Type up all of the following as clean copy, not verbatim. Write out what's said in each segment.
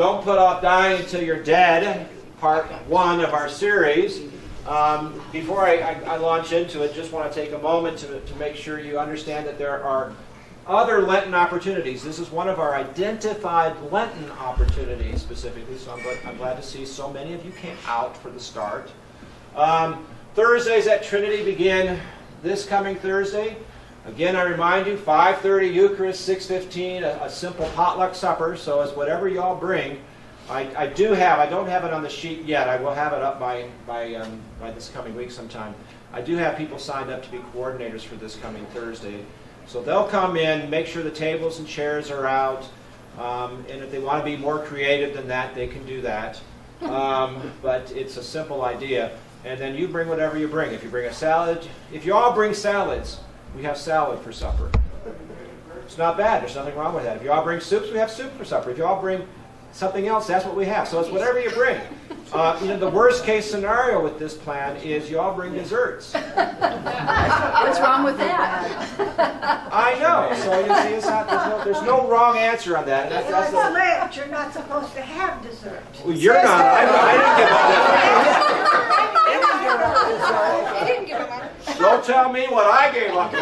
Don't Put Off Dying Until You're Dead, part 1 of our series. Before I launch into it, just want to take a moment to make sure you understand that there are other Lenten opportunities. This is one of our identified Lenten opportunities specifically, so I'm glad to see so many of you came out for the start. Thursdays at Trinity begin this coming Thursday. Again, I remind you, 5:30 Eucharist, 6:15, a simple potluck supper, so it's whatever y'all bring. I don't have it on the sheet yet. I will have it up by this coming week sometime. I do have people signed up to be coordinators for this coming Thursday. So they'll come in, make sure the tables and chairs are out, and if they want to be more creative than that, they can do that. But it's a simple idea. And then you bring whatever you bring. If you bring a salad, if you all bring salads, we have salad for supper. It's not bad. There's nothing wrong with that. If you all bring soups, we have soup for supper. If you all bring something else, that's what we have. So it's whatever you bring. The worst case scenario with this plan is you all bring desserts. What's wrong with that? I know. So you see, it's not, there's no wrong answer on that. And that's Lent, you're not supposed to have dessert. well, you're not. I didn't give up that. Don't tell me what I gave up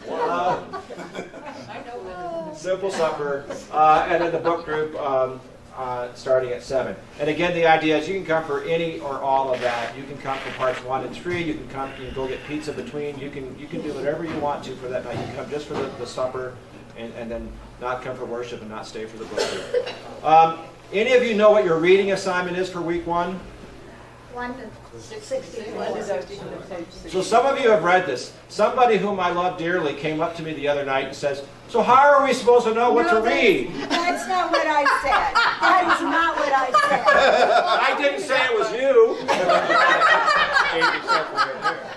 on. Simple supper, and then the book group starting at 7. And again, the idea is you can come for any or all of that. You can come for parts 1 and 3. You can come. You can go get pizza between. You can do whatever you want to for that night. You can come just for the supper, and then not come for worship and not stay for the book group. Any of you know what your reading assignment is for week 1? 1 to 61. So some of you have read this. Somebody whom I love dearly came up to me the other night and says, "So how are we supposed to know what to read?" That's not what I said. That is not what I said. I didn't say it was you.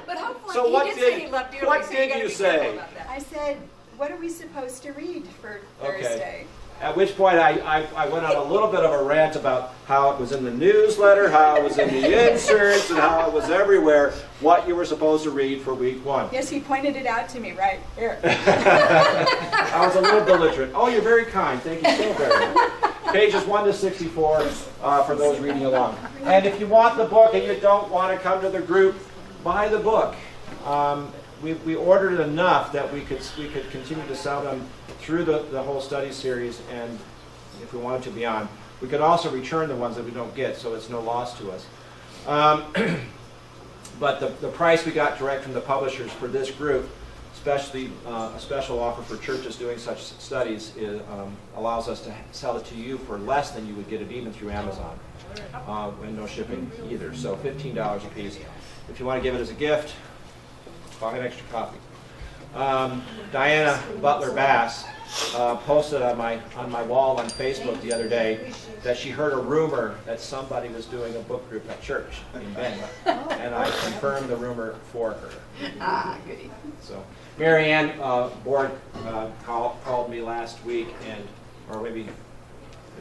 But hopefully So what he did say he loved dearly, what so did gotta you be say? careful about that. I said, what are we supposed to read for Thursday? At which point I went on a little bit of a rant about how it was in the newsletter, how it was in the inserts, and how it was everywhere, what you were supposed to read for week 1. Yes, he pointed it out to me right here. I was a little belligerent. Oh, you're very kind. Thank you so very much. Pages 1 to 64 for those reading along. And if you want the book and you don't want to come to the group, buy the book. We ordered it enough that we could continue to sell them through the whole study series, and if we wanted to beyond. We could also return the ones that we don't get, so it's no loss to us. But the price we got direct from the publishers for this group, especially a special offer for churches doing such studies, allows us to sell it to you for less than you would get it even through Amazon, and no shipping either. So $15 a piece. If you want to give it as a gift, buy an extra copy. Diana Butler Bass posted on my wall on Facebook the other day that she heard a rumor that somebody was doing a book group at church in Bend, and I confirmed the rumor for her. Ah, goody. So Mary Ann Board called me last week, or maybe the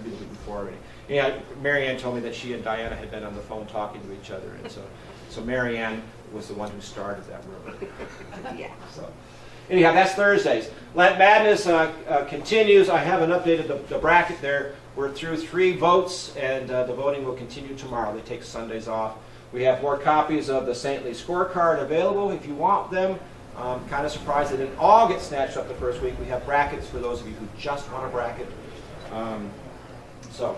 week before already. Yeah, Mary Ann told me that she and Diana had been on the phone talking to each other, and so Mary Ann was the one who started that rumor. Yeah. So, anyhow, that's Thursdays. Lent Madness continues. I haven't updated the bracket there. We're through 3 votes, and the voting will continue tomorrow. They take Sundays off. We have more copies of the Saintly Scorecard available if you want them. Kind of surprised they didn't all get snatched up the first week. We have brackets for those of you who just want a bracket. So,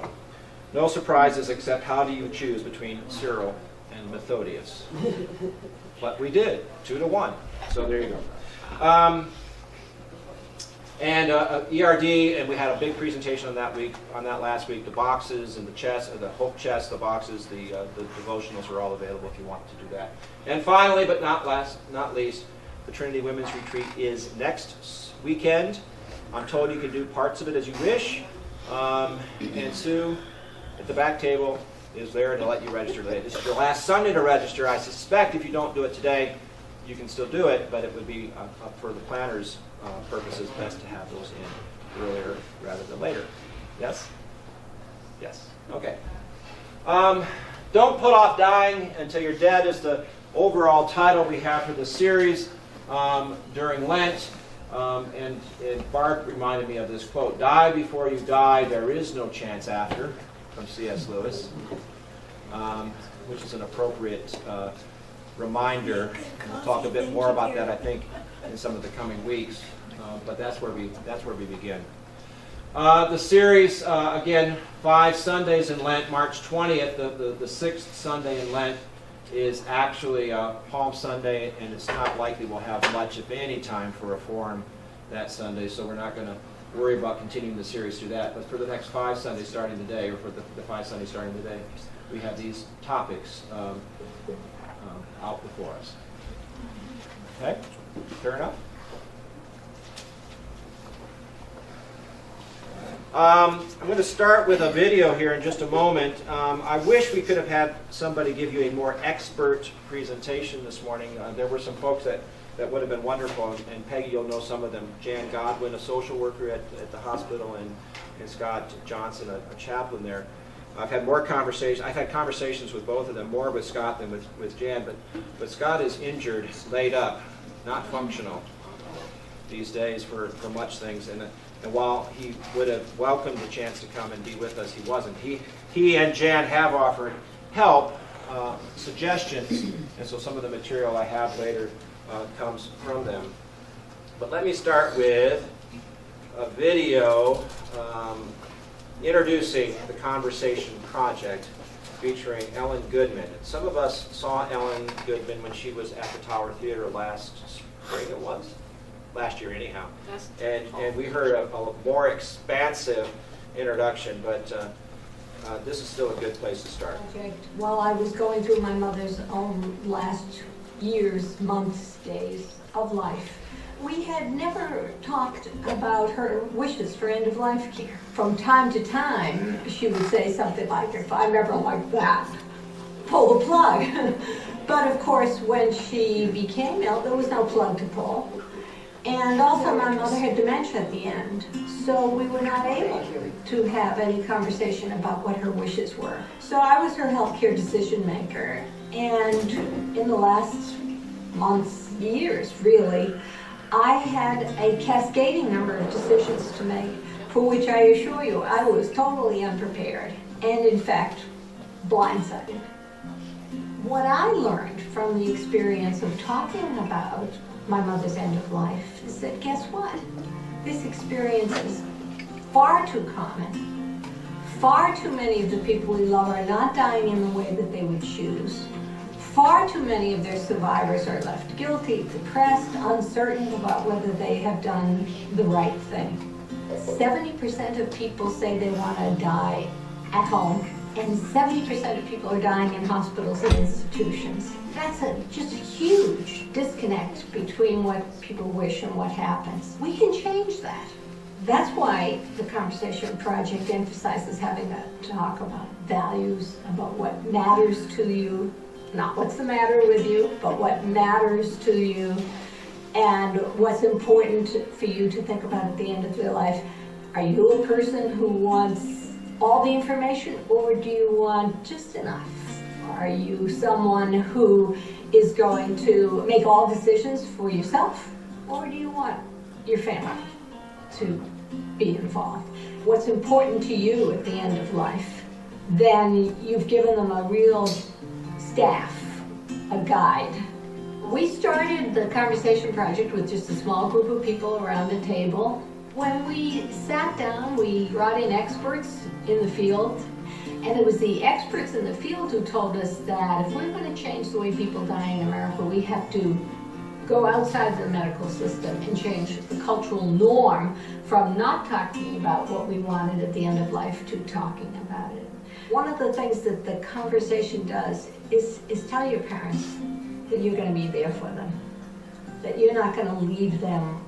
no surprises except how do you choose between Cyril and Methodius. But we did, 2-1. So there you go. ERD, and we had a big presentation on that last week. The boxes and the chest, the Hope chest, the boxes, the devotionals are all available if you want to do that. And finally, but not least, the Trinity Women's Retreat is next weekend. I'm told you can do parts of it as you wish. And Sue, at the back table, is there to let you register today. This is your last Sunday to register. I suspect if you don't do it today, you can still do it, but it would be, for the planners' purposes, best to have those in earlier rather than later. Yes? Yes. Okay. Don't Put Off Dying Until You're Dead is the overall title we have for the series during Lent. And Bart reminded me of this quote, "Die before you die, there is no chance after," from C.S. Lewis, which is an appropriate reminder. We'll talk a bit more about that, I think, in some of the coming weeks, but that's where we begin. The series, again, 5 Sundays in Lent. March 20th, the 6th Sunday in Lent, is actually Palm Sunday, and it's not likely we'll have much, if any, time for reform that Sunday, so we're not going to worry about continuing the series through that. But for the next 5 Sundays starting today, or for the 5 Sundays starting today, we have these topics out before us. Okay? Fair enough? I'm going to start with a video here in just a moment. I wish we could have had somebody give you a more expert presentation this morning. There were some folks that would have been wonderful, and Peggy, you'll know some of them. Jan Godwin, a social worker at the hospital, and Scott Johnson, a chaplain there. I've had conversations with both of them, more with Scott than with Jan, but Scott is injured, laid up, not functional these days for much things. And while he would have welcomed the chance to come and be with us, he wasn't. He and Jan have offered help, suggestions, and so some of the material I have later comes from them. But let me start with a video introducing the Conversation Project featuring Ellen Goodman. Some of us saw Ellen Goodman when she was at the Tower Theater last spring, it was? Last year anyhow. And we heard a more expansive introduction, but this is still a good place to start. While I was going through my mother's own last years, months, days of life, we had never talked about her wishes for end-of-life care. From time to time, she would say something like, "If I'm ever like that, pull the plug." But of course, when she became ill, there was no plug to pull. And also my mother had dementia at the end, so we were not able to have any conversation about what her wishes were. So I was her healthcare decision maker, and in the last months, years really, I had a cascading number of decisions to make, for which I assure you I was totally unprepared, and in fact, blindsided. What I learned from the experience of talking about my mother's end of life is that, guess what? This experience is far too common. Far too many of the people we love are not dying in the way that they would choose. Far too many of their survivors are left guilty, depressed, uncertain about whether they have done the right thing. 70% of people say they want to die at home, and 70% of people are dying in hospitals and institutions. That's just a huge disconnect between what people wish and what happens. We can change that. That's why the Conversation Project emphasizes having a talk about values, about what matters to you, not what's the matter with you, but what matters to you, and what's important for you to think about at the end of your life. Are you a person who wants all the information, or do you want just enough? Are you someone who is going to make all decisions for yourself, or do you want your family to be involved? What's important to you at the end of life? Then you've given them a real staff, a guide. We started the Conversation Project with just a small group of people around the table. When we sat down, we brought in experts in the field, and it was the experts in the field who told us that if we're going to change the way people die in America, we have to go outside the medical system and change the cultural norm from not talking about what we wanted at the end of life to talking about it. One of the things that the conversation does is tell your parents that you're going to be there for them, that you're not going to leave them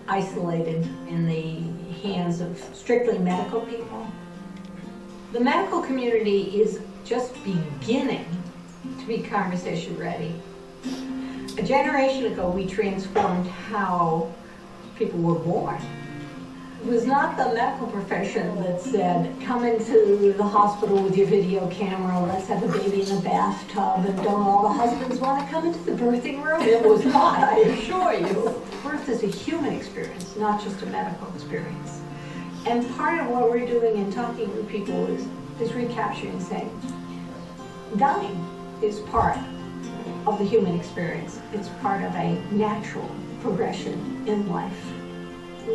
isolated in the hands of strictly medical people. The medical community is just beginning to be conversation ready. A generation ago, we transformed how people were born. It was not the medical profession that said, come into the hospital with your video camera, let's have a baby in a bathtub, and don't all the husbands want to come into the birthing room? It was not, I assure you. Birth is a human experience, not just a medical experience. And part of what we're doing in talking with people is recapturing, saying, dying is part of the human experience. It's part of a natural progression in life.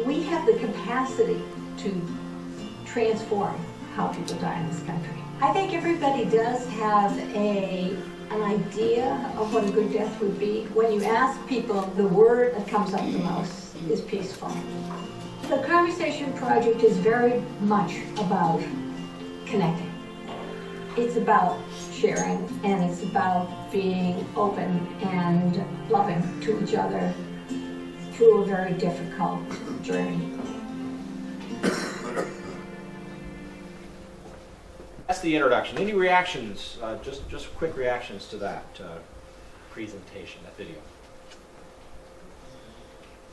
We have the capacity to transform how people die in this country. I think everybody does have an idea of what a good death would be. When you ask people, the word that comes up the most is peaceful. The Conversation Project is very much about connecting. It's about sharing, and it's about being open and loving to each other through a very difficult journey. That's the introduction. Any reactions, just quick reactions to that presentation, that video?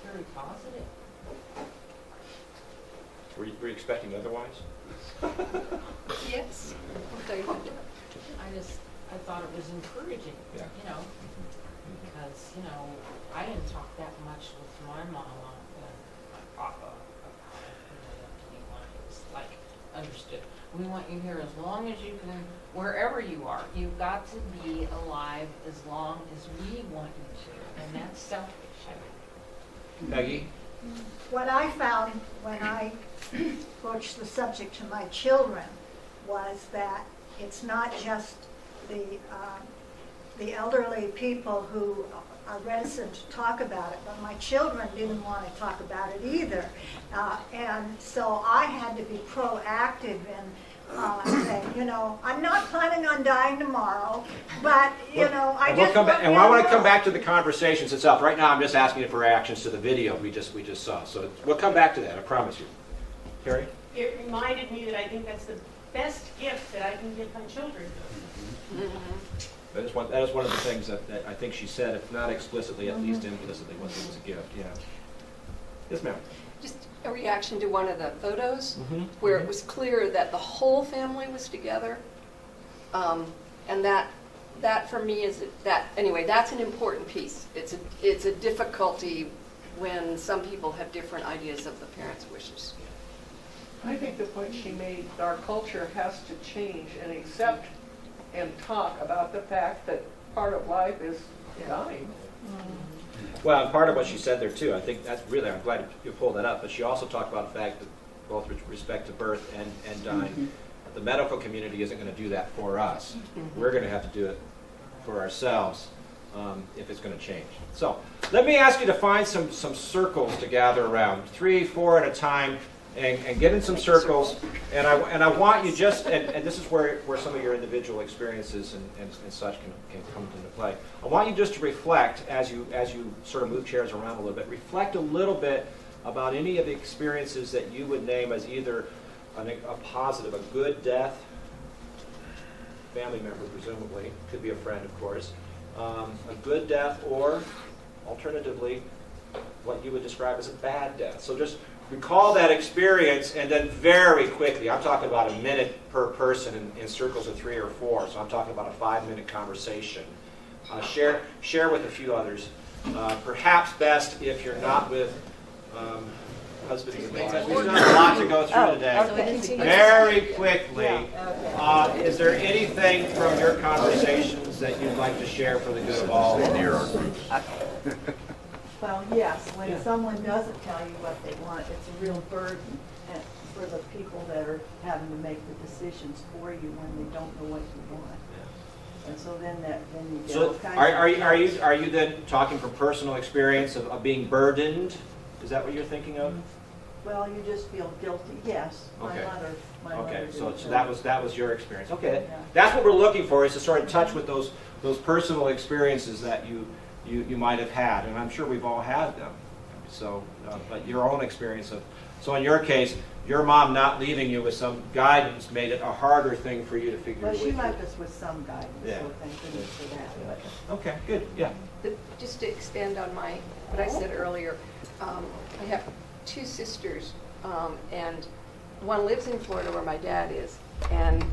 Very positive. Were you expecting otherwise? Yes. I thought it was encouraging, Yeah. you know, because, you know, I didn't talk that much with my mama and my papa about it, it was like, understood. We want you here as long as you can, wherever you are. You've got to be alive as long as we want you to, and that's selfish, I think. Peggy? What I found when I broached the subject to my children was that it's not just the elderly people who are reticent to talk about it, but my children didn't want to talk about it either. And so I had to be proactive in saying, you know, I'm not planning on dying tomorrow, but, you know, I just want and I want to come back to the conversations itself. Right now, I'm just asking you for reactions to the video we just saw. So we'll come back to that, I promise you. Carrie? It reminded me that I think that's the best gift that I can give my children. That is one of the things that I think she said, if not explicitly, at least implicitly, was it was a gift. Yeah. Yes, ma'am. Just a reaction to one of the photos where it was clear that the whole family was together. And that for me is anyway, that's an important piece. It's a difficulty when some people have different ideas of the parents' wishes. I think the point she made, our culture has to change and accept and talk about the fact that part of life is dying. Well, and part of what she said there too, I think that's really, I'm glad you pulled that up, but she also talked about the fact that both with respect to birth and dying, the medical community isn't going to do that for us. We're going to have to do it for ourselves if it's going to change. So let me ask you to find some circles to gather around, 3, 4 at a time, and get in some circles. And I want you just, and this is where some of your individual experiences and such can come into play. I want you just to reflect as you sort of move chairs around a little bit. Reflect a little bit about any of the experiences that you would name as either a positive, a good death, family member presumably, could be a friend of course, a good death, or alternatively, what you would describe as a bad death. So just recall that experience, and then very quickly, I'm talking about a minute per person in circles of 3 or 4, so I'm talking about a 5-minute conversation. Share with a few others. Perhaps best if you're not with husbands and wives. We've got a lot to go through today. Very quickly, is there anything from your conversations that you'd like to share for the good of all? Well, yes, when someone doesn't tell you what they want, it's a real burden for the people that are having to make the decisions for you when they don't know what you want. And so then you get all So kinds of are you then talking from personal experience of being burdened? Is that what you're thinking of? Well, you just feel guilty. Yes, my Okay. mother. Okay, did so that. that was your experience. Okay, Yeah. that's what we're looking for, is to sort of touch with those personal experiences that you might have had, and I'm sure we've all had them. So, but your own experience of, so in your case, your mom not leaving you with some guidance made it a harder thing for you to figure Well, out. she left us with some guidance, Yeah. so thank goodness for that. But Okay, good, yeah. Just to expand on what I said earlier, I have 2 sisters and one lives in Florida where my dad is, and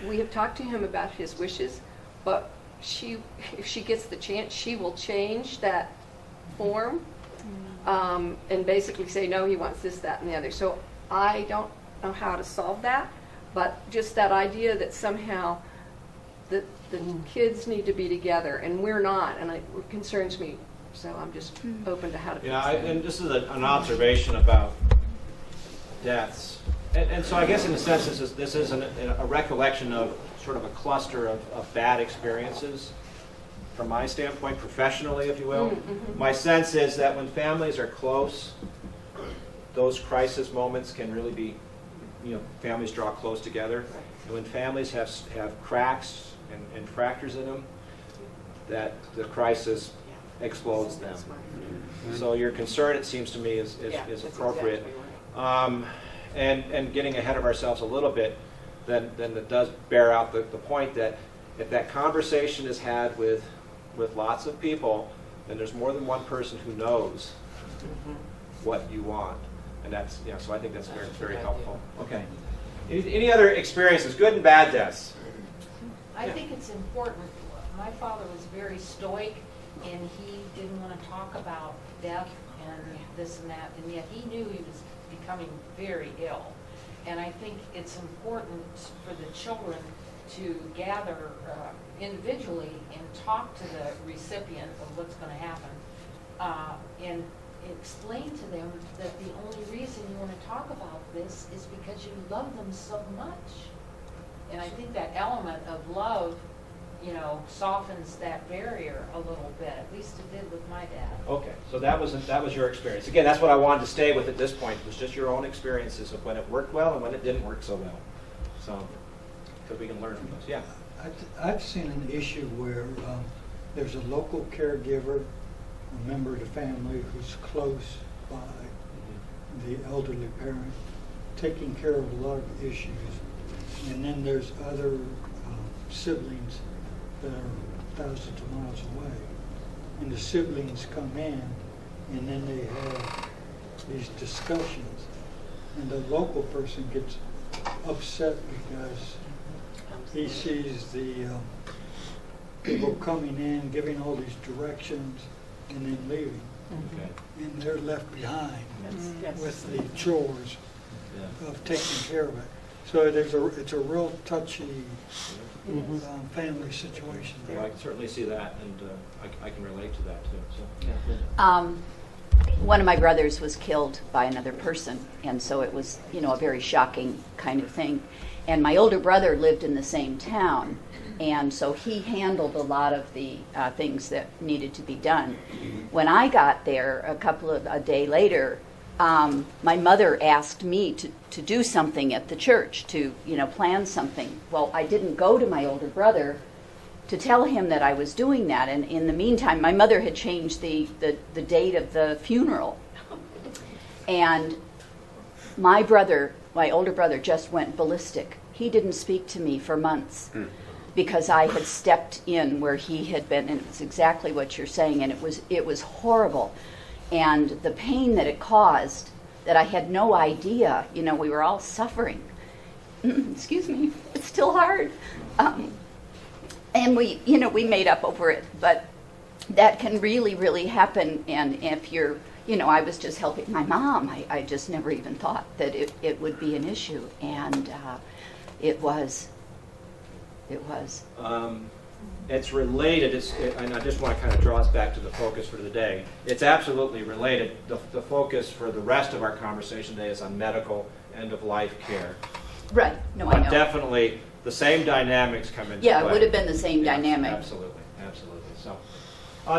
we have talked to him about his wishes, but if she gets the chance, she will change that form and basically say, no, he wants this, that, and the other. So I don't know how to solve that, but just that idea that somehow the kids need to be together, and we're not, and it concerns me. So I'm just open to how to fix that. And this is an observation about deaths. And so I guess in a sense this is a recollection of sort of a cluster of bad experiences from my standpoint, professionally, if you will. Mm-hmm. My sense is that when families are close, those crisis moments can really be, families draw close together. And when families have cracks and fractures in them, that the crisis explodes them. So your concern, it seems to me, is appropriate. And getting ahead of ourselves a little bit, then it does bear out the point that if that conversation is had with lots of people, then there's more than one person who knows what you want. And that's, so I think that's very, very helpful. Okay. Any other experiences, good and bad deaths? I think it's important. My father was very stoic, and he didn't want to talk about death and this and that, and yet he knew he was becoming very ill. And I think it's important for the children to gather individually and talk to the recipient of what's going to happen, and explain to them that the only reason you want to talk about this is because you love them so much. And I think that element of love, softens that barrier a little bit. At least it did with my dad. Okay, so that was your experience. Again, that's what I wanted to stay with at this point. It was just your own experiences of when it worked well and when it didn't work so well. So, because we can learn from those. Yeah. I've seen an issue where there's a local caregiver, a member of the family who's close by the elderly parent, taking care of a lot of issues. And then there's other siblings that are thousands of miles away. And the siblings come in, and then they have these discussions. And the local person gets upset because he sees the people coming in, giving all these directions, and then leaving. Okay. And they're left behind with the chores of taking care of it. So it's a real touchy family situation there. Well, I can certainly see that, and I can relate to that too. So, yeah. One of my brothers was killed by another person, and so it was, a very shocking kind of thing. And my older brother lived in the same town, and so he handled a lot of the things that needed to be done. When I got there, a day later, my mother asked me to do something at the church, to plan something. Well, I didn't go to my older brother to tell him that I was doing that, and in the meantime, my mother had changed the date of the funeral. And my older brother just went ballistic. He didn't speak to me for months because I had stepped in where he had been, and it's exactly what you're saying, and it was horrible. And the pain that it caused, that I had no idea, we were all suffering. Excuse me, it's still hard. And we made up over it, but that can really, really happen. And if you're, I was just helping my mom. I just never even thought that it would be an issue. And it was. It's related, and I just want to kind of draw us back to the focus for the day. It's absolutely related. The focus for the rest of our conversation today is on medical end-of-life care. Right, no, I know. Definitely the same dynamics come into play. Yeah, it would have been the same dynamic. Absolutely. So,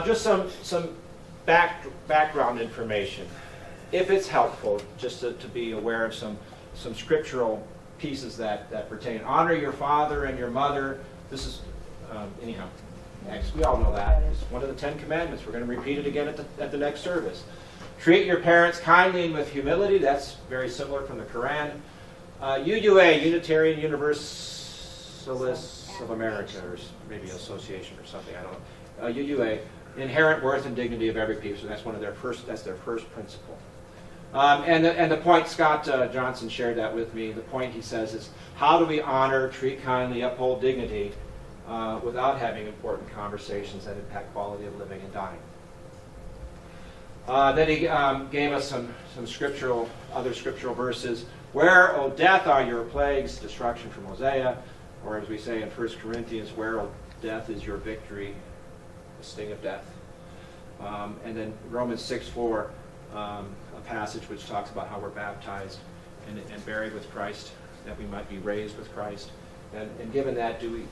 just some background information. If it's helpful, just to be aware of some scriptural pieces that pertain. Honor your father and your mother. This is anyhow, we all know that. It's one of the 10 Commandments. We're going to repeat it again at the next service. Treat your parents kindly and with humility. That's very similar from the Quran. UUA, Unitarian Universalists of America, or maybe association or something, I don't know. UUA, inherent worth and dignity of every people. So that's their first principle. And the point, Scott Johnson shared that with me, the point he says is, how do we honor, treat kindly, uphold dignity without having important conversations that impact quality of living and dying? Then he gave us some other scriptural verses. Where, O death, are your plagues, destruction from Hosea? Or as we say in 1 Corinthians, where, O death, is your victory, the sting of death? And then Romans 6:4, a passage which talks about how we're baptized and buried with Christ, that we might be raised with Christ. And given that, do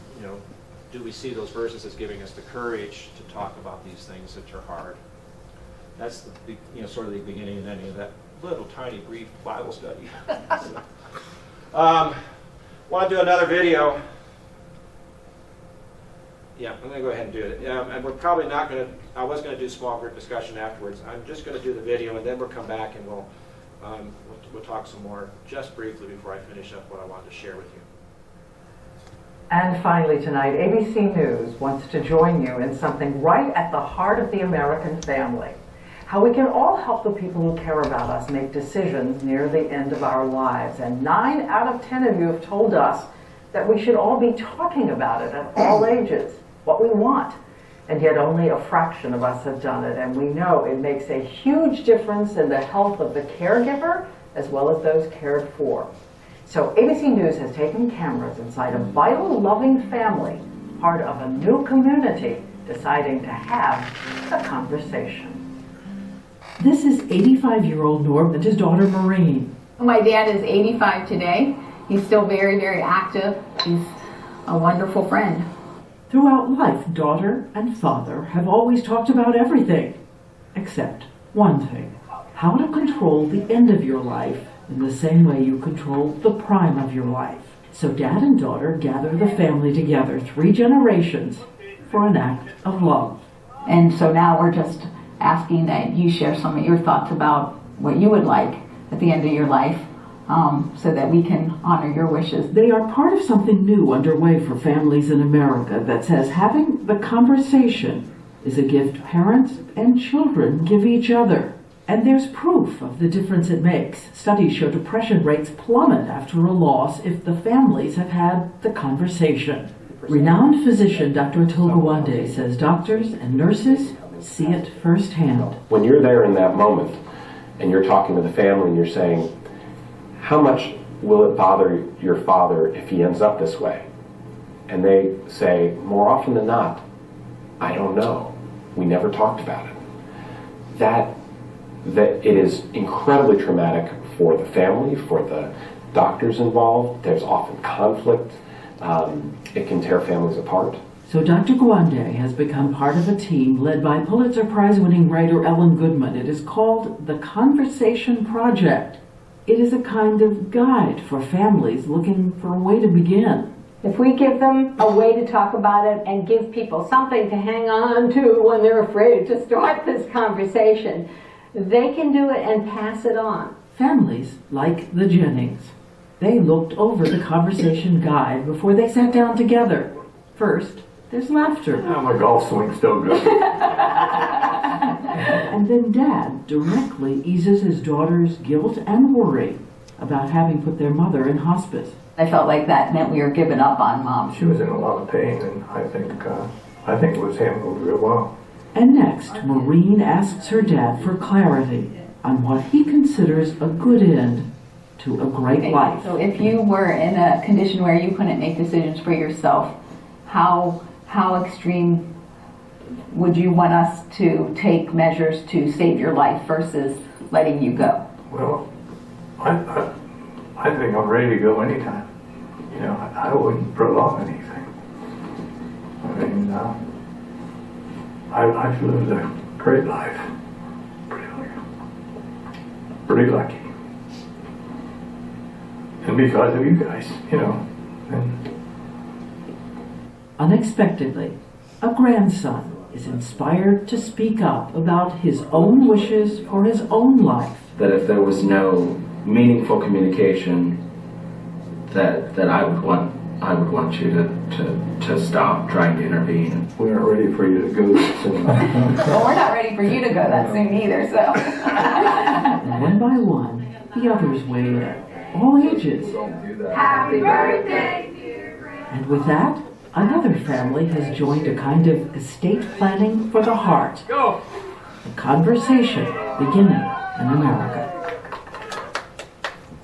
we see those verses as giving us the courage to talk about these things that are hard? That's sort of the beginning and ending of that little tiny brief Bible study. Want to do another video? Yeah, I'm going to go ahead and do it. And we're probably not going to. I was going to do small group discussion afterwards. I'm just going to do the video, and then we'll come back and we'll talk some more, just briefly before I finish up what I wanted to share with you. And finally tonight, ABC News wants to join you in something right at the heart of the American family. How we can all help the people who care about us make decisions near the end of our lives. And 9 out of 10 of you have told us that we should all be talking about it at all ages, what we want. And yet only a fraction of us have done it. And we know it makes a huge difference in the health of the caregiver as well as those cared for. So ABC News has taken cameras inside a vital, loving family, part of a new community, deciding to have a conversation. This is 85-year-old Norm and his daughter Maureen. My dad is 85 today. He's still very, very active. He's a wonderful friend. Throughout life, daughter and father have always talked about everything, except one thing: how to control the end of your life in the same way you control the prime of your life. So dad and daughter gather the family together, 3 generations, for an act of love. And so now we're just asking that you share some of your thoughts about what you would like at the end of your life, so that we can honor your wishes. They are part of something new underway for families in America that says having the conversation is a gift parents and children give each other. And there's proof of the difference it makes. Studies show depression rates plummet after a loss if the families have had the conversation. Renowned physician Dr. Atul Gawande says doctors and nurses see it firsthand. When you're there in that moment and you're talking to the family and you're saying, how much will it bother your father if he ends up this way? And they say, more often than not, I don't know. We never talked about it. That it is incredibly traumatic for the family, for the doctors involved. There's often conflict. It can tear families apart. So Dr. Gawande has become part of a team led by Pulitzer Prize-winning writer Ellen Goodman. It is called the Conversation Project. It is a kind of guide for families looking for a way to begin. If we give them a way to talk about it and give people something to hang on to when they're afraid to start this conversation, they can do it and pass it on. Families like the Jennings. They looked over the conversation guide before they sat down together. First, there's laughter. Oh, my golf swing's still good. And then Dad directly eases his daughter's guilt and worry about having put their mother in hospice. I felt like that meant we were giving up on Mom. She was in a lot of pain, and I think it was handled real well. And next, Maureen asks her dad for clarity on what he considers a good end to a great life. So if you were in a condition where you couldn't make decisions for yourself, how extreme would you want us to take measures to save your life versus letting you go? Well, I think I'm ready to go anytime. You know, I wouldn't prolong anything. I mean, I've lived a great life. Pretty lucky. And because of you guys, you know. Unexpectedly, a grandson is inspired to speak up about his own wishes for his own life. That if there was no meaningful communication, that I would want you to to stop trying to intervene. We aren't ready for you to go soon. Well, we're not ready for you to go that soon either, so. One by one, the others weigh in, all ages. Happy birthday, dear Grandma. And with that, another family has joined a kind of estate planning for the heart. Go! A conversation beginning in America.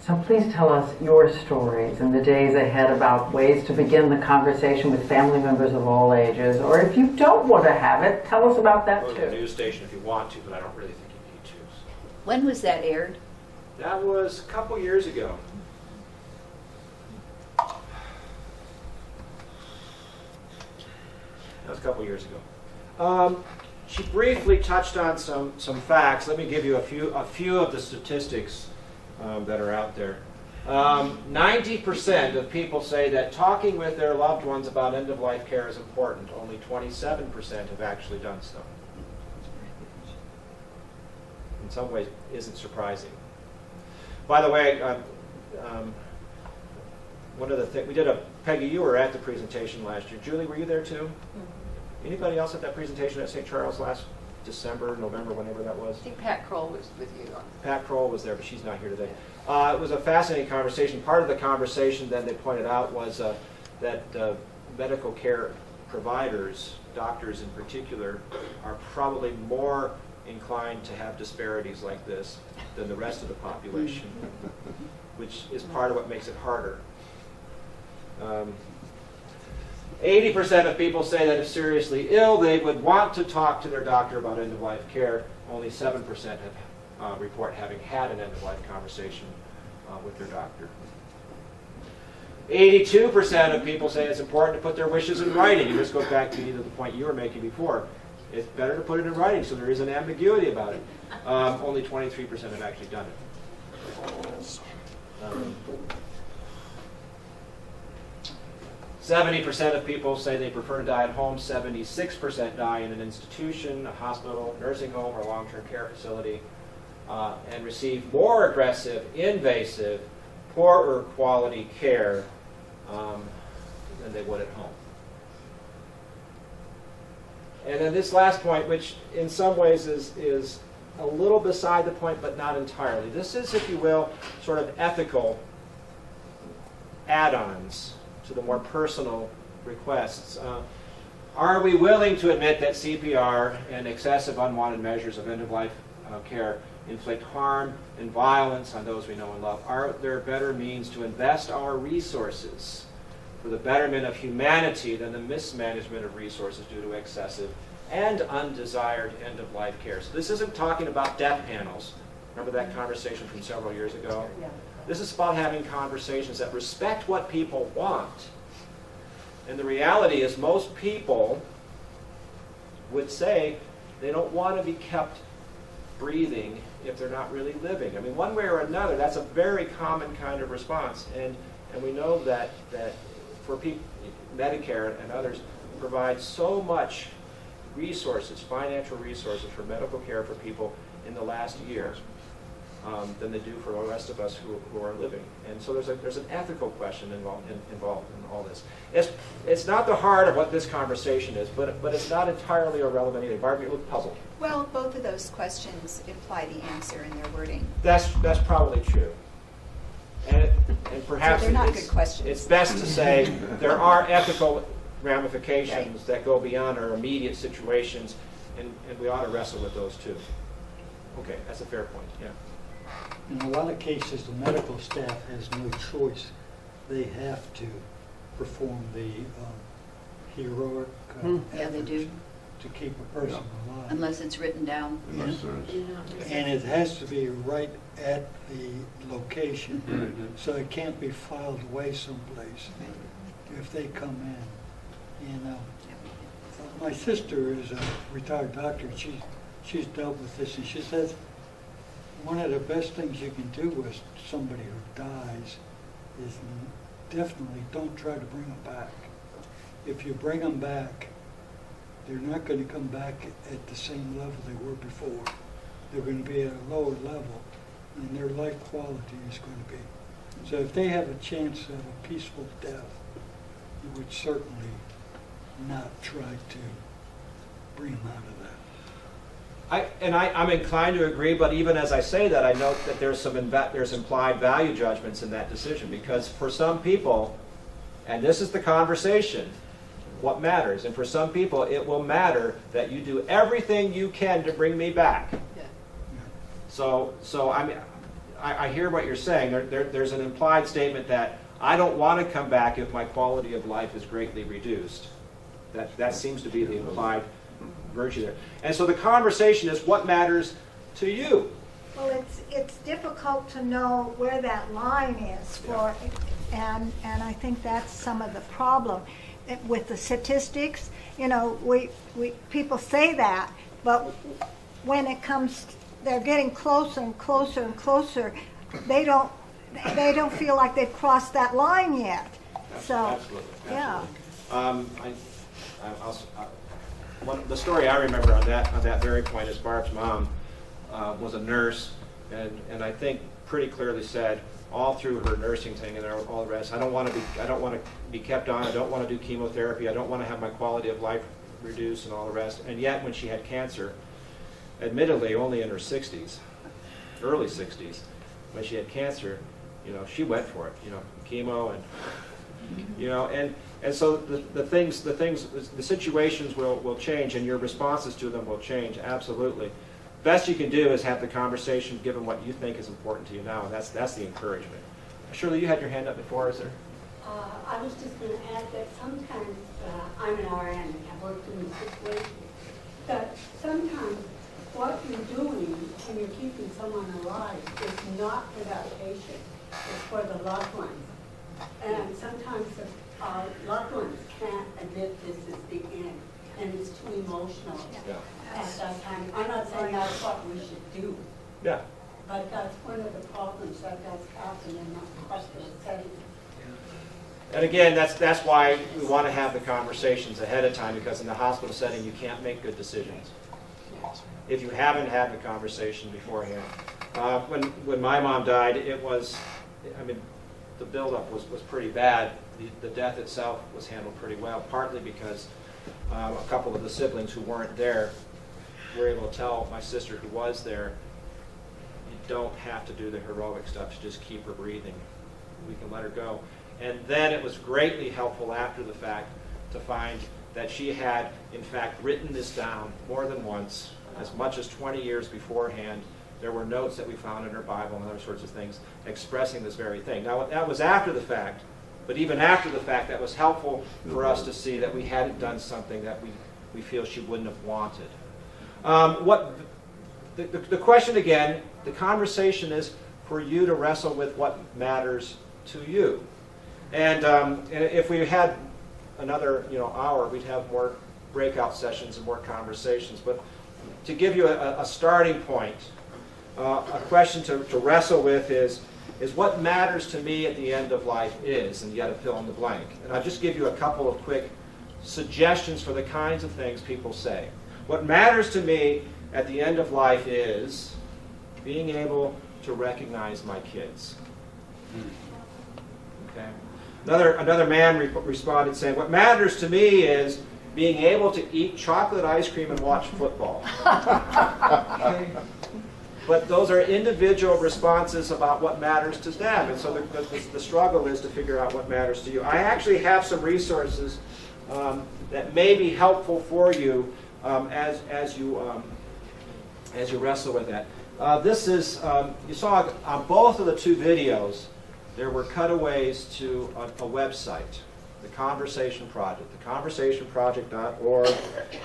So please tell us your stories in the days ahead about ways to begin the conversation with family members of all ages. Or if you don't want to have it, tell us about that Go to the too. news station if you want to, but I don't really think you need to. When was that aired? That was a couple years ago. That was a couple years ago. She briefly touched on some facts. Let me give you a few of the statistics that are out there. 90% of people say that talking with their loved ones about end-of-life care is important. Only 27% have actually done so. In some ways, isn't surprising. By the way, one of the things we did Peggy, you were at the presentation last year. Julie, were you there too? Mm-hmm. Anybody else at that presentation at St. Charles last December, November, whenever that was? I think Pat Kroll was with you. Pat Kroll was there, but she's not here today. It was a fascinating conversation. Part of the conversation that they pointed out was that medical care providers, doctors in particular, are probably more inclined to have disparities like this than the rest of the population, which is part of what makes it harder. 80% of people say that if seriously ill, they would want to talk to their doctor about end-of-life care. Only 7% have report having had an end-of-life conversation with their doctor. 82% of people say it's important to put their wishes in writing. And this goes back to either the point you were making before. It's better to put it in writing so there isn't ambiguity about it. Only 23% have actually done it. 70% of people say they prefer to die at home. 76% die in an institution, a hospital, nursing home, or long-term care facility, and receive more aggressive, invasive, poorer quality care than they would at home. And then this last point, which in some ways is a little beside the point, but not entirely. This is, if you will, sort of ethical add-ons to the more personal requests. Are we willing to admit that CPR and excessive unwanted measures of end-of-life care inflict harm and violence on those we know and love? Are there better means to invest our resources for the betterment of humanity than the mismanagement of resources due to excessive and undesired end-of-life care? So this isn't talking about death panels. Remember that conversation from several years ago? Yeah. This is about having conversations that respect what people want. And the reality is most people would say they don't want to be kept breathing if they're not really living. I mean, one way or another, that's a very common kind of response. And we know that for people, Medicare and others provide so much resources, financial resources for medical care for people in the last year than they do for the rest of us who are living. And so there's an ethical question involved in all this. It's not the heart of what this conversation is, but it's not entirely irrelevant either. Barbara, you look puzzled. Well, both of those questions imply the answer in their wording. That's probably true. And perhaps So they're not good questions. It's best to say there are ethical ramifications that go beyond our immediate situations, and we ought to wrestle with those too. Okay, that's a fair point, yeah. In a lot of cases, the medical staff has no choice. They have to perform the heroic Yeah, they do. to keep a person alive. Unless it's written down. And it has to be right at the location, so it can't be filed away someplace if they come in. You know, my sister is a retired doctor. She's dealt with this, and she says one of the best things you can do with somebody who dies is definitely don't try to bring them back. If you bring them back, they're not going to come back at the same level they were before. They're going to be at a lower level, and their life quality is going to be. So if they have a chance of a peaceful death, you would certainly not try to bring them out of that. I'm inclined to agree, but even as I say that, I note that there's implied value judgments in that decision, because for some people, and this is the conversation, what matters, and for some people it will matter that you do everything you can to bring me back. Yeah. So I hear what you're saying. There's an implied statement that I don't want to come back if my quality of life is greatly reduced. That seems to be the implied virtue there. And so the conversation is what matters to you. Well, it's difficult to know where that line is for, and I think that's some of the problem with the statistics. You know, we people say that, but when it comes, they're getting closer and closer and closer. They don't feel like they've crossed that line yet. So, Absolutely. yeah. The story I remember on that very point is Barb's mom was a nurse, and I think pretty clearly said all through her nursing thing and all the rest, I don't want to be kept on. I don't want to do chemotherapy. I don't want to have my quality of life reduced and all the rest. And yet, when she had cancer, admittedly only in her 60s, early 60s, when she had cancer, you know, she went for it. You know, chemo and you know, and so the situations will change, and your responses to them will change, absolutely. Best you can do is have the conversation given what you think is important to you now, and that's the encouragement. Shirley, you had your hand up before, is there? I was just going to add that sometimes, I'm an RN, I've worked in the situation, that sometimes what you're doing when you're keeping someone alive is not for that patient, it's for the loved ones. And sometimes the loved ones can't admit this is the end, and it's too emotional at that time. I'm not saying that's what we should do. Yeah. But that's one of the problems that does happen in the hospital setting. And again, that's why we want to have the conversations ahead of time, because in the hospital setting you can't make good decisions if you haven't had the conversation beforehand. When my mom died, it was, I mean, the buildup was pretty bad. The death itself was handled pretty well, partly because a couple of the siblings who weren't there were able to tell my sister who was there, you don't have to do the heroic stuff to just keep her breathing. We can let her go. And then it was greatly helpful after the fact to find that she had, in fact, written this down more than once, as much as 20 years beforehand. There were notes that we found in her Bible and other sorts of things expressing this very thing. Now, that was after the fact, but even after the fact, that was helpful for us to see that we hadn't done something that we feel she wouldn't have wanted. The question again, the conversation is for you to wrestle with what matters to you. And if we had another hour, we'd have more breakout sessions and more conversations. But to give you a starting point, a question to wrestle with is what matters to me at the end of life is, and you got to fill in the blank. And I'll just give you a couple of quick suggestions for the kinds of things people say. What matters to me at the end of life is being able to recognize my kids. Okay. Another man responded saying, what matters to me is being able to eat chocolate ice cream and watch football. Okay. But those are individual responses about what matters to them. And so the struggle is to figure out what matters to you. I actually have some resources that may be helpful for you as you wrestle with that. This is, you saw on both of the two videos, there were cutaways to a website, the Conversation Project, theconversationproject.org.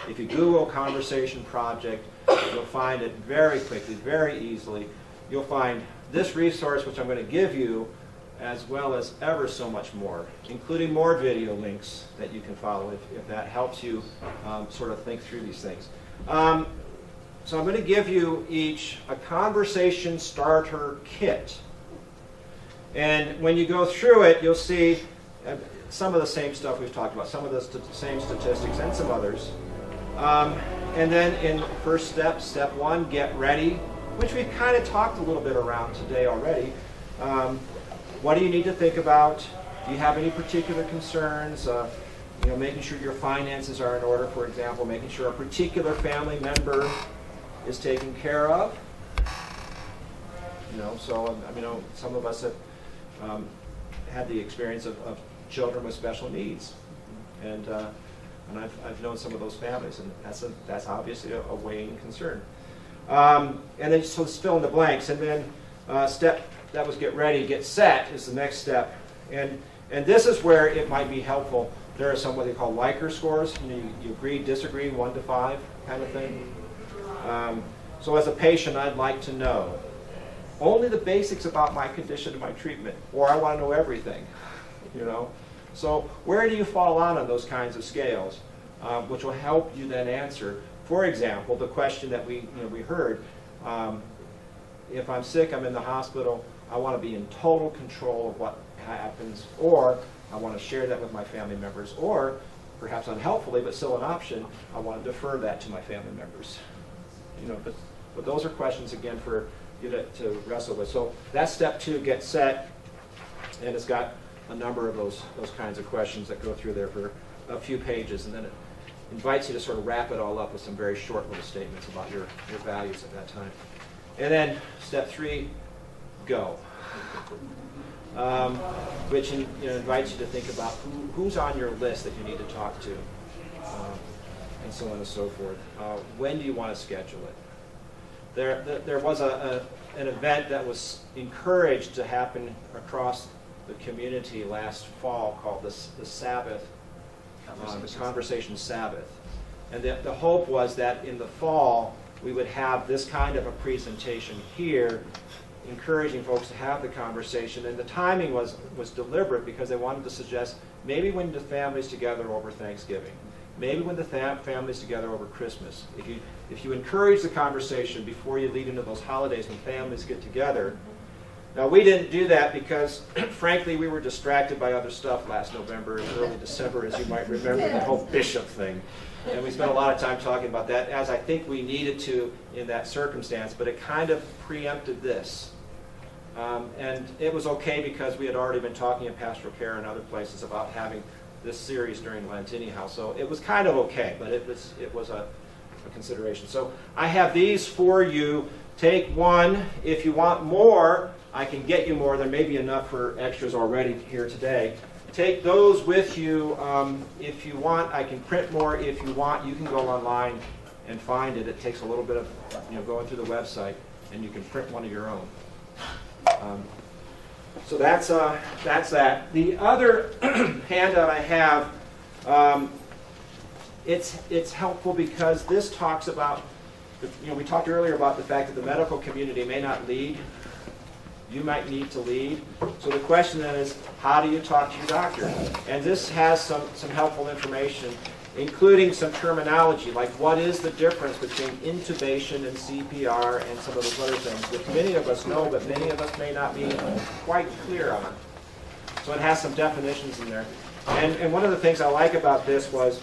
If you Google Conversation Project, you'll find it very quickly, very easily. You'll find this resource, which I'm going to give you, as well as ever so much more, including more video links that you can follow if that helps you sort of think through these things. So I'm going to give you each a conversation starter kit. And when you go through it, you'll see some of the same stuff we've talked about, some of the same statistics and some others. And then in first step one, get ready, which we've kind of talked a little bit around today already. What do you need to think about? Do you have any particular concerns? Making sure your finances are in order, for example, making sure a particular family member is taken care of. Some of us have had the experience of children with special needs, and I've known some of those families, and that's obviously a weighing concern. And then so fill in the blanks, and then step that was get ready, get set is the next step, and this is where it might be helpful. There are some what they call Likert scores. You agree, disagree, 1 to 5 kind of thing. So as a patient, I'd like to know only the basics about my condition and my treatment, or I want to know everything. So where do you fall on those kinds of scales, which will help you then answer. For example, the question that we heard: if I'm sick, I'm in the hospital, I want to be in total control of what happens, or I want to share that with my family members, or perhaps unhelpfully, but still an option, I want to defer that to my family members. But those are questions again for you to wrestle with. So that's step 2, get set, and it's got a number of those kinds of questions that go through there for a few pages, and then it invites you to sort of wrap it all up with some very short little statements about your values at that time. And then step 3, go. Which invites you to think about who's on your list that you need to talk to, and so on and so forth. When do you want to schedule it? There was an event that was encouraged to happen across the community last fall called the Sabbath, the Conversation Sabbath. And the hope was that in the fall we would have this kind of a presentation here, encouraging folks to have the conversation. And the timing was deliberate because they wanted to suggest maybe when the family's together over Thanksgiving, maybe when the family's together over Christmas. If you encourage the conversation before you lead into those holidays when families get together. Now, we didn't do that because, frankly, we were distracted by other stuff last November and early December, as you might remember, the whole bishop thing. And we spent a lot of time talking about that, as I think we needed to in that circumstance, but it kind of preempted this. And it was okay because we had already been talking in pastoral care and other places about having this series during Lent anyhow. So it was kind of okay, but it was a consideration. So I have these for you. Take one. If you want more, I can get you more. There may be enough for extras already here today. Take those with you. If you want, I can print more. If you want, you can go online and find it. It takes a little bit of going through the website, and you can print one of your own. So that's that. The other handout I have, it's helpful because this talks about, we talked earlier about the fact that the medical community may not lead. You might need to lead. So the question then is, how do you talk to your doctor? And this has some helpful information, including some terminology, like what is the difference between intubation and CPR and some of those other things, which many of us know, but many of us may not be quite clear on. So it has some definitions in there. And one of the things I like about this was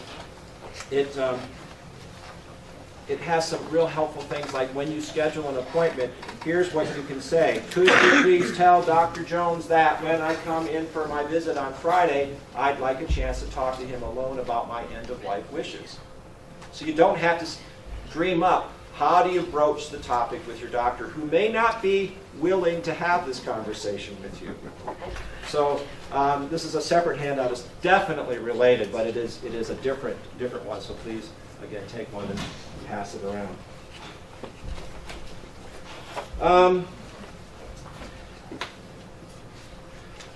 it has some real helpful things, like when you schedule an appointment, here's what you can say. Could you please tell Dr. Jones that when I come in for my visit on Friday, I'd like a chance to talk to him alone about my end-of-life wishes. So you don't have to dream up how do you broach the topic with your doctor, who may not be willing to have this conversation with you. So this is a separate handout. It's definitely related, but it is a different one. So please, again, take one and pass it around.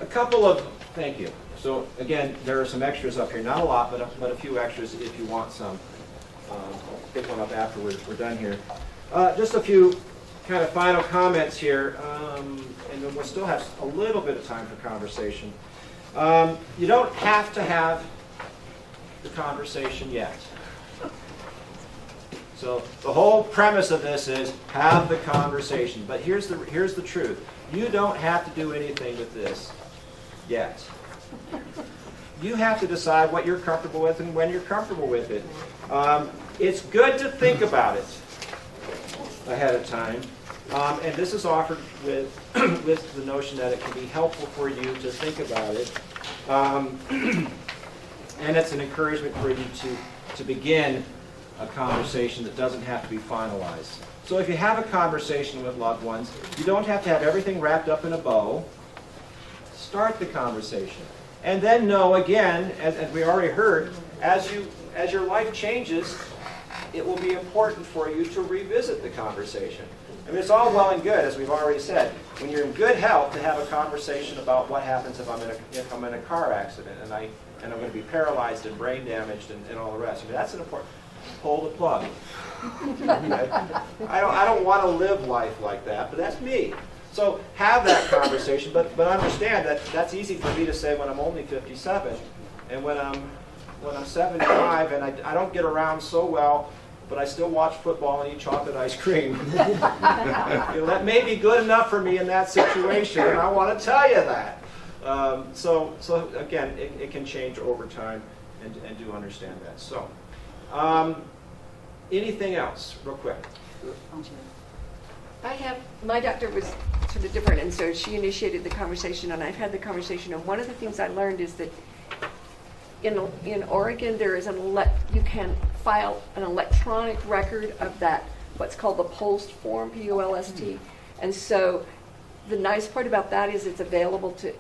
A couple of, thank you. So again, there are some extras up here. Not a lot, but a few extras if you want some. Pick one up after we're done here. Just a few kind of final comments here, and then we'll still have a little bit of time for conversation. You don't have to have the conversation yet. So the whole premise of this is have the conversation. But here's the truth. You don't have to do anything with this yet. You have to decide what you're comfortable with and when you're comfortable with it. It's good to think about it ahead of time. And this is offered with the notion that it can be helpful for you to think about it And it's an encouragement for you to begin a conversation that doesn't have to be finalized. So if you have a conversation with loved ones, you don't have to have everything wrapped up in a bow. Start the conversation. And then know, again, as we already heard, as your life changes, it will be important for you to revisit the conversation. I mean, it's all well and good, as we've already said, when you're in good health, to have a conversation about what happens if I'm in a car accident and I'm going to be paralyzed and brain damaged and all the rest. I mean, that's an important. Pull the plug. I don't want to live life like that, but that's me. So have that conversation, but understand that that's easy for me to say when I'm only 57, and when I'm 75 and I don't get around so well, but I still watch football and eat chocolate ice cream. That may be good enough for me in that situation, and I want to tell you that. So again, it can change over time, and do understand that. So. Anything else, real quick? My doctor was sort of different, and so she initiated the conversation, and I've had the conversation, and one of the things I learned is that in Oregon, there is you can file an electronic record of that, what's called the POLST form, P-O-L-S-T, and so the nice part about that is it's available to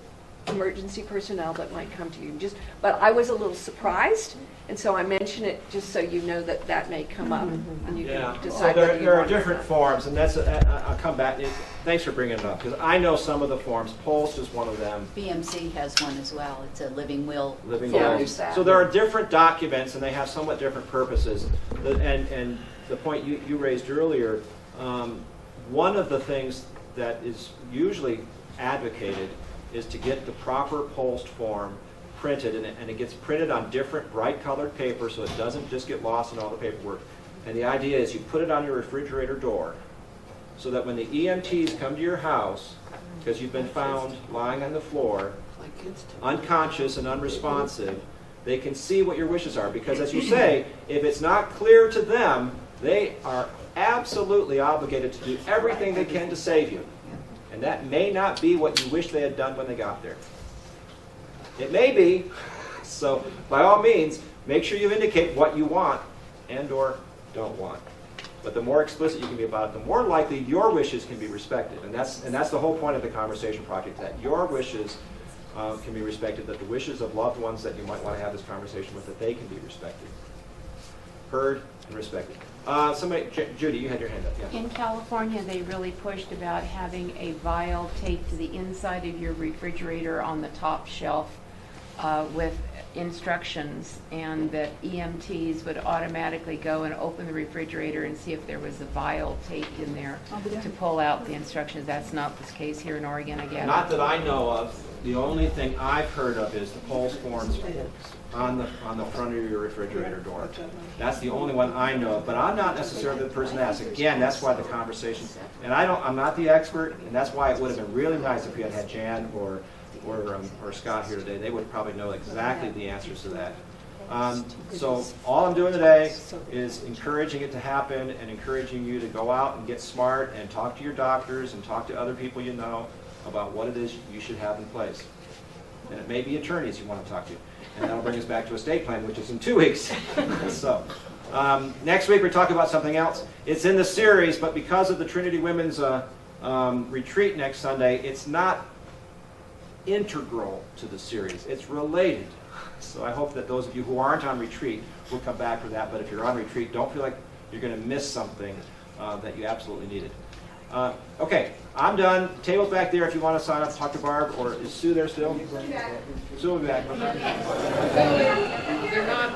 emergency personnel that might come to you. But I was a little surprised, and so I mention it just so you know that may come up, and you can decide. So there are different forms, and that's I'll come back. Thanks for bringing it up, because I know some of the forms. POLST is one of them. BMC has one as well. It's a living will. Living will. So there are different documents, and they have somewhat different purposes. And the point you raised earlier, one of the things that is usually advocated is to get the proper POLST form printed, and it gets printed on different bright colored paper so it doesn't just get lost in all the paperwork. And the idea is you put it on your refrigerator door so that when the EMTs come to your house, because you've been found lying on the floor, unconscious and unresponsive, they can see what your wishes are. Because as you say, if it's not clear to them, they are absolutely obligated to do everything they can to save you. And that may not be what you wish they had done when they got there. It may be. So by all means, make sure you indicate what you want and or don't want. But the more explicit you can be about it, the more likely your wishes can be respected. And that's the whole point of the Conversation Project, that your wishes can be respected, that the wishes of loved ones that you might want to have this conversation with, that they can be respected. Heard and respected. Judy, you had your hand up. Yeah. In California, they really pushed about having a vial taped to the inside of your refrigerator on the top shelf with instructions, and that EMTs would automatically go and open the refrigerator and see if there was a vial taped in there to pull out the instructions. That's not the case here in Oregon, I guess. Not that I know of. The only thing I've heard of is the POLST forms on the front of your refrigerator door. That's the only one I know of, but I'm not necessarily the person to ask. Again, that's why the conversation, and I'm not the expert, and that's why it would have been really nice if we had had Jan or Scott here today. They would probably know exactly the answers to that. So all I'm doing today is encouraging it to happen and encouraging you to go out and get smart and talk to your doctors and talk to other people you know about what it is you should have in place. And it may be attorneys you want to talk to. And that'll bring us back to estate plan, which is in 2 weeks. So next week we're talking about something else. It's in the series, but because of the Trinity Women's retreat next Sunday, it's not integral to the series. It's related. So I hope that those of you who aren't on retreat will come back for that. But if you're on retreat, don't feel like you're going to miss something that you absolutely needed. Okay, I'm done. Table's back there if you want to sign up, talk to Barb, or is Sue there still? Sue will be back. They're not.